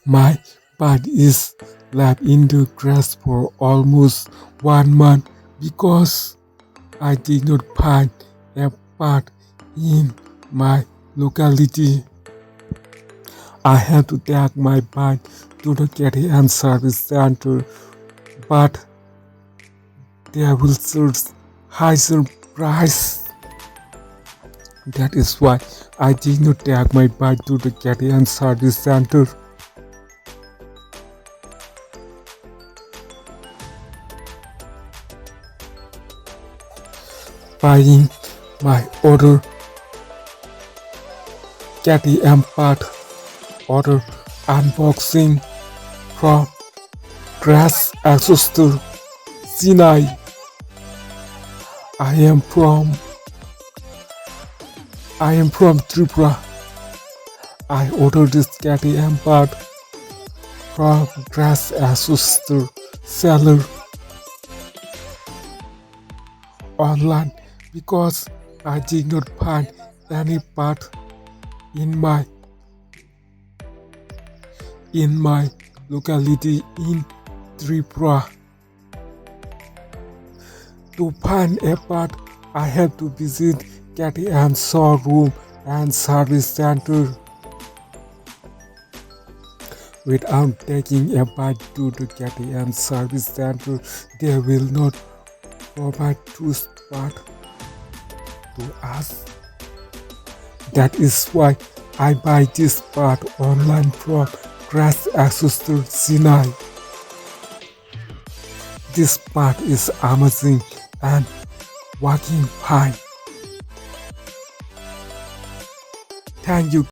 My part is left in the grass for almost 1 month because I did not find a part in my locality. I had to take my bike to the KTM service center, but there will search higher price. That is why I did not take my bike to the KTM service center. Buying my order KTM part order unboxing from Grass Exhauster Sinai. I am from Tripura. I ordered this KTM part from Grass Exhauster seller online because I did not find any part in my locality in Tripura. To find a part, I have to visit KTM showroom and service center. Without taking a bike to the KTM service center, they will not provide tools part to us. That is why I buy this part online from Grass Exhauster Sinai. This part is amazing and working fine. Thank you